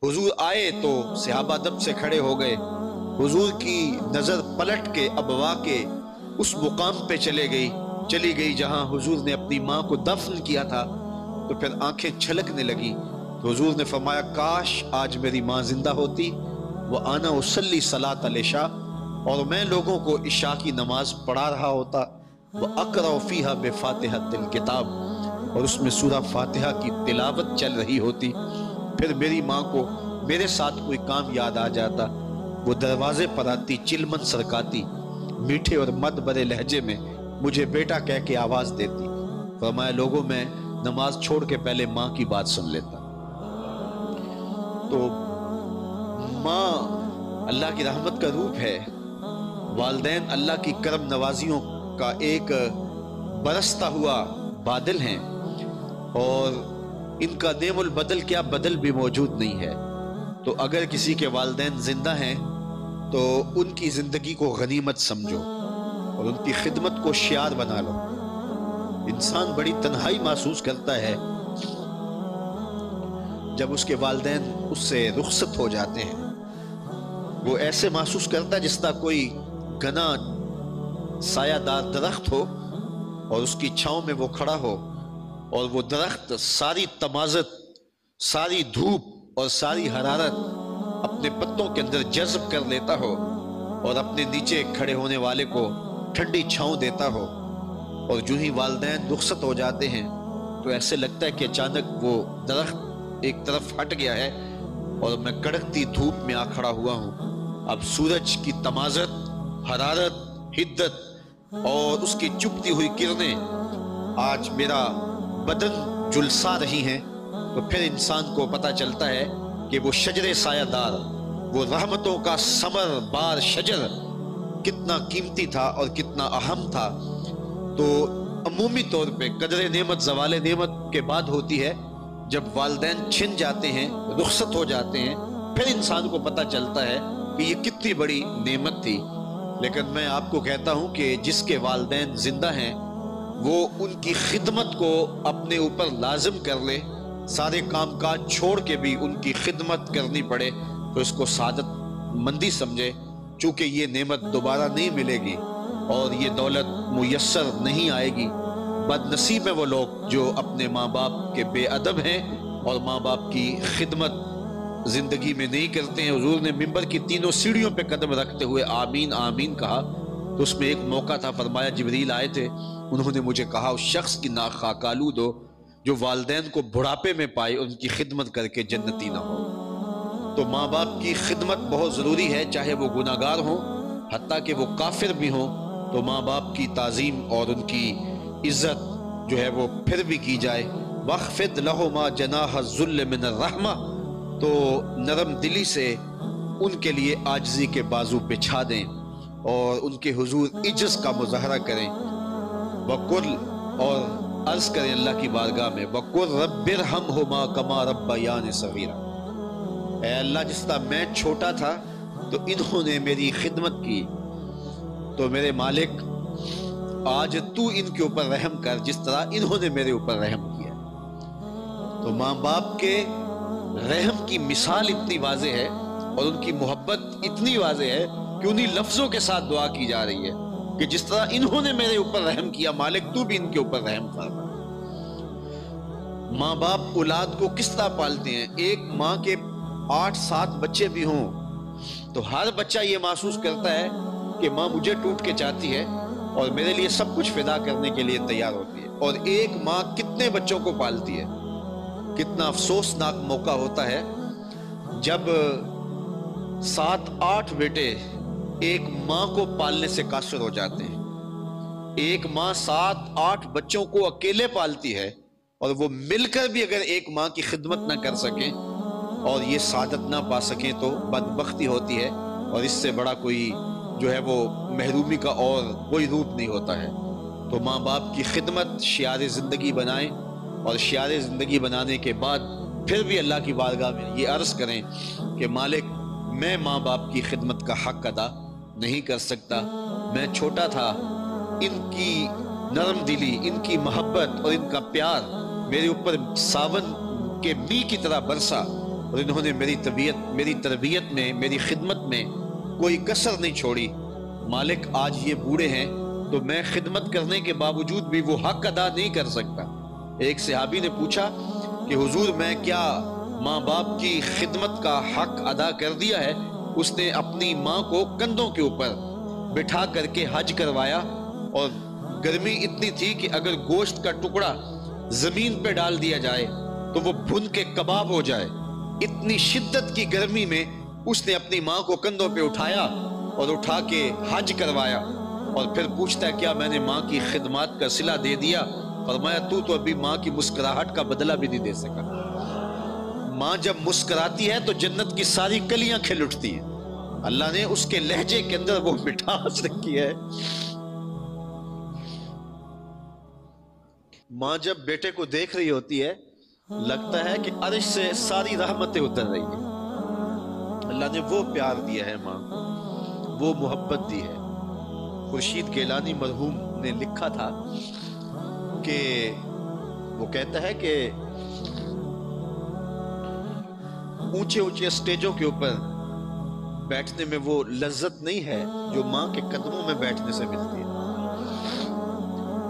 حضور آئے تو صحابہ دب سے کھڑے ہو گئے. حضور کی نظر پلٹ کے ابوا کے اس مقام پہ چلی گئی جہاں حضور نے اپنی ماں کو دفن کیا تھا. تو پھر آنکھیں چھلکنے لگی. تو حضور نے فرمایا کاش آج میری ماں زندہ ہوتی. وہ آنا اصلی صلاۃ العشاء، اور میں لوگوں کو عشاء کی نماز پڑھا رہا ہوتا. وہ اقرأ فیہا بفاتحۃ الکتاب، اور اس میں سورہ فاتحہ کی تلاوت چل رہی ہوتی. پھر میری ماں کو میرے ساتھ کوئی کام یاد آ جاتا. وہ دروازے پر آتی، چلمن سرکاتی، میٹھے اور مد برے لہجے میں مجھے بیٹا کہہ کے آواز دیتی. فرمایا لوگوں میں نماز چھوڑ کے پہلے ماں کی بات سن لیتا. تو ماں اللہ کی رحمت کا روپ ہے. والدین اللہ کی کرم نوازیوں کا ایک برستا ہوا بادل ہیں، اور ان کا نعم البدل کیا بدل بھی موجود نہیں ہے. تو اگر کسی کے والدین زندہ ہیں تو ان کی زندگی کو غنیمت سمجھو اور ان کی خدمت کو شعار بنا لو. انسان بڑی تنہائی محسوس کرتا ہے جب اس کے والدین اس سے رخصت ہو جاتے ہیں. وہ ایسے محسوس کرتا ہے جس طرح کوئی گھنا سایہ دار درخت ہو اور اس کی چھاؤں میں وہ کھڑا ہو، اور وہ درخت ساری تمازت، ساری دھوپ اور ساری حرارت اپنے پتوں کے اندر جذب کر لیتا ہو، اور اپنے نیچے کھڑے ہونے والے کو ٹھنڈی چھاؤں دیتا ہو. اور جو ہی والدین رخصت ہو جاتے ہیں تو ایسے لگتا ہے کہ اچانک وہ درخت ایک طرف ہٹ گیا ہے اور میں کڑکتی دھوپ میں آ کھڑا ہوا ہوں. اب سورج کی تمازت، حرارت، حدت اور اس کی چپتی ہوئی کرنیں آج میرا بدن جلسا رہی ہیں. تو پھر انسان کو پتہ چلتا ہے کہ وہ شجر سایہ دار، وہ رحمتوں کا ثمر بار شجر کتنا قیمتی تھا اور کتنا اہم تھا. تو عمومی طور پہ قدر نعمت زوال نعمت کے بعد ہوتی ہے جب والدین چھن جاتے ہیں، رخصت ہو جاتے ہیں. پھر انسان کو پتہ چلتا ہے کہ یہ کتنی بڑی نعمت تھی. لیکن میں آپ کو کہتا ہوں کہ جس کے والدین زندہ ہیں وہ ان کی خدمت کو اپنے اوپر لازم کر لے. سارے کام کاج چھوڑ کے بھی ان کی خدمت کرنی پڑے تو اس کو سعادت مندی سمجھے، چونکہ یہ نعمت دوبارہ نہیں ملے گی اور یہ دولت میسر نہیں آئے گی. بد نصیب ہیں وہ لوگ جو اپنے ماں باپ کے بے ادب ہیں اور ماں باپ کی خدمت زندگی میں نہیں کرتے ہیں. حضور نے منبر کی تینوں سیڑھیوں پہ قدم رکھتے ہوئے آمین آمین کہا. تو اس میں ایک موقع تھا، فرمایا جبریل آئے تھے، انہوں نے مجھے کہا اس شخص کی ناک خاک آلود ہو جو والدین کو بڑھاپے میں پائے ان کی خدمت کر کے جنتی نہ ہو. تو ماں باپ کی خدمت بہت ضروری ہے، چاہے وہ گناہ گار ہوں، حتیٰ کہ وہ کافر بھی ہوں. تو ماں باپ کی تعظیم اور ان کی عزت جو ہے وہ پھر بھی کی جائے. وَخْفِضْ لَهُمَا جَنَاحَ الذُّلِّ مِنَ الرَّحْمَةِ، تو نرم دلی سے ان کے لیے عاجزی کے بازو بچھا دیں اور ان کے حضور عجز کا مظاہرہ کریں. وَقُلْ، اور عرض کریں اللہ کی بارگاہ میں، وَقُلْ رَبِّ ارْحَمْهُمَا كَمَا رَبَّيَانِ صَغِيرًا، اے اللہ جس طرح میں چھوٹا تھا تو انہوں نے میری خدمت کی، تو میرے مالک آج تو ان کے اوپر رحم کر جس طرح انہوں نے میرے اوپر رحم کیا. تو ماں باپ کے رحم کی مثال اتنی واضح ہے اور ان کی محبت اتنی واضح ہے کہ انہی لفظوں کے ساتھ دعا کی جا رہی ہے کہ جس طرح انہوں نے میرے اوپر رحم کیا مالک تو بھی ان کے اوپر رحم فرما. ماں باپ اولاد کو کس طرح پالتے ہیں؟ ایک ماں کے 8-7 بچے بھی ہوں تو ہر بچہ یہ محسوس کرتا ہے کہ ماں مجھے ٹوٹ کے چاہتی ہے اور میرے لیے سب کچھ فدا کرنے کے لیے تیار ہوتی ہے. اور ایک ماں کتنے بچوں کو پالتی ہے. کتنا افسوسناک موقع ہوتا ہے جب 7-8 بیٹے ایک ماں کو پالنے سے قاصر ہو جاتے ہیں. ایک ماں 7-8 بچوں کو اکیلے پالتی ہے اور وہ مل کر بھی اگر ایک ماں کی خدمت نہ کر سکیں اور یہ سعادت نہ پا سکیں تو بدبختی ہوتی ہے. اور اس سے بڑا کوئی جو ہے وہ محرومی کا اور کوئی روپ نہیں ہوتا ہے. تو ماں باپ کی خدمت شعار زندگی بنائیں اور شعار زندگی بنانے کے بعد پھر بھی اللہ کی بارگاہ میں یہ عرض کریں کہ مالک میں ماں باپ کی خدمت کا حق ادا نہیں کر سکتا. میں چھوٹا تھا، ان کی نرم دلی، ان کی محبت اور ان کا پیار میرے اوپر ساون کے می کی طرح برسا اور انہوں نے میری تربیت میں، میری خدمت میں کوئی کسر نہیں چھوڑی۔ مالک آج یہ بوڑھے ہیں تو میں خدمت کرنے کے باوجود بھی وہ حق ادا نہیں کر سکتا۔ ایک صحابی نے پوچھا کہ حضور میں کیا ماں باپ کی خدمت کا حق ادا کر دیا ہے؟ اس نے اپنی ماں کو کندھوں کے اوپر بٹھا کر کے حج کروایا، اور گرمی اتنی تھی کہ اگر گوشت کا ٹکڑا زمین پہ ڈال دیا جائے تو وہ بھن کے کباب ہو جائے۔ اتنی شدت کی گرمی میں اس نے اپنی ماں کو کندھوں پہ اٹھایا اور اٹھا کے حج کروایا، اور پھر پوچھتا ہے کیا میں نے ماں کی خدمات کا صلہ دے دیا؟ فرمایا تو ابھی ماں کی مسکراہٹ کا بدلہ بھی نہیں دے سکا۔ ماں جب مسکراتی ہے تو جنت کی ساری کلیاں کھل اٹھتی ہیں۔ اللہ نے اس کے لہجے کے اندر وہ مٹھاس رکھی ہے۔ ماں جب بیٹے کو دیکھ رہی ہوتی ہے لگتا ہے کہ عرش سے ساری رحمتیں اتر رہی ہیں۔ اللہ نے وہ پیار دیا ہے ماں کو، وہ محبت دی ہے۔ خورشید گیلانی مرحوم نے لکھا تھا کہ وہ کہتا ہے کہ اونچے اونچے اسٹیجوں کے اوپر بیٹھنے میں وہ لذت نہیں ہے جو ماں کے قدموں میں بیٹھنے سے ملتی ہے،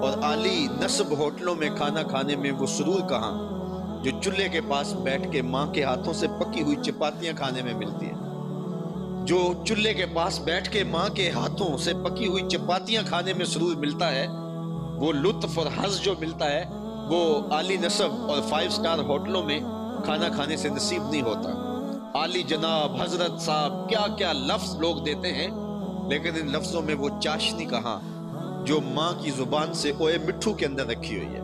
اور عالی نصب ہوٹلوں میں کھانا کھانے میں وہ سرور کہاں جو چولہے کے پاس بیٹھ کے ماں کے ہاتھوں سے پکی ہوئی چپاتیاں کھانے میں ملتی ہے۔ جو چولہے کے پاس بیٹھ کے ماں کے ہاتھوں سے پکی ہوئی چپاتیاں کھانے میں سرور ملتا ہے، وہ لطف اور حظ جو ملتا ہے وہ عالی نصب اور 5 سٹار ہوٹلوں میں کھانا کھانے سے نصیب نہیں ہوتا۔ عالی جناب، حضرت صاحب، کیا کیا لفظ لوگ دیتے ہیں، لیکن ان لفظوں میں وہ چاشنی کہاں جو ماں کی زبان سے اوئے مٹھو کے اندر رکھی ہوئی ہے۔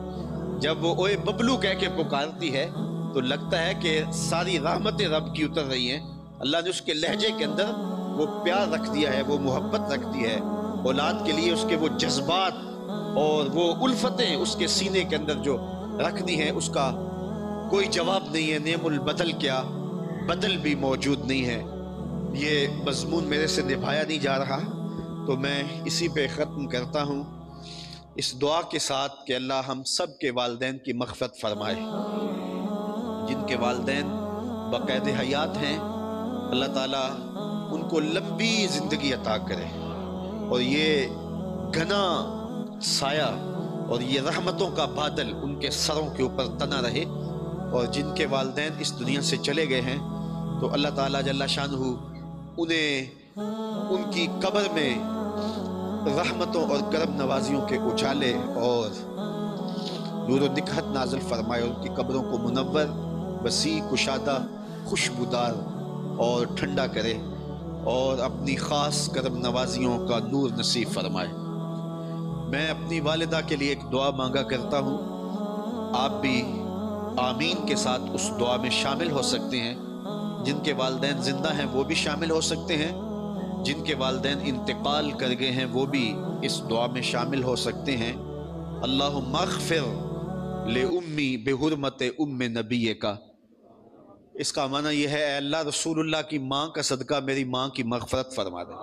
جب وہ اوئے ببلو کہہ کے پکارتی ہے تو لگتا ہے کہ ساری رحمتیں رب کی اتر رہی ہیں۔ اللہ نے اس کے لہجے کے اندر وہ پیار رکھ دیا ہے، وہ محبت رکھ دی ہے۔ اولاد کے لیے اس کے وہ جذبات اور وہ الفتیں اس کے سینے کے اندر جو رکھ دی ہیں، اس کا کوئی جواب نہیں ہے۔ نعم البدل کیا، بدل بھی موجود نہیں ہے۔ یہ مضمون میرے سے نبھایا نہیں جا رہا تو میں اسی پہ ختم کرتا ہوں، اس دعا کے ساتھ کہ اللہ ہم سب کے والدین کی مغفرت فرمائے۔ جن کے والدین باقید حیات ہیں اللہ تعالیٰ ان کو لمبی زندگی عطا کرے، اور یہ گھنا سایہ اور یہ رحمتوں کا بادل ان کے سروں کے اوپر تنا رہے۔ اور جن کے والدین اس دنیا سے چلے گئے ہیں تو اللہ تعالیٰ جل شانہ انہیں ان کی قبر میں رحمتوں اور کرم نوازیوں کے اجالے اور نور و نکہت نازل فرمائے، ان کی قبروں کو منور، وسیع، کشادہ، خوشبودار اور ٹھنڈا کرے، اور اپنی خاص کرم نوازیوں کا نور نصیب فرمائے۔ میں اپنی والدہ کے لیے ایک دعا مانگا کرتا ہوں، آپ بھی آمین کے ساتھ اس دعا میں شامل ہو سکتے ہیں۔ جن کے والدین زندہ ہیں وہ بھی شامل ہو سکتے ہیں، جن کے والدین انتقال کر گئے ہیں وہ بھی اس دعا میں شامل ہو سکتے ہیں۔ اللہم اغفر لأمی بحرمت ام نبی کا۔ اس کا معنی یہ ہے اے اللہ رسول اللہ کی ماں کا صدقہ میری ماں کی مغفرت فرما دے۔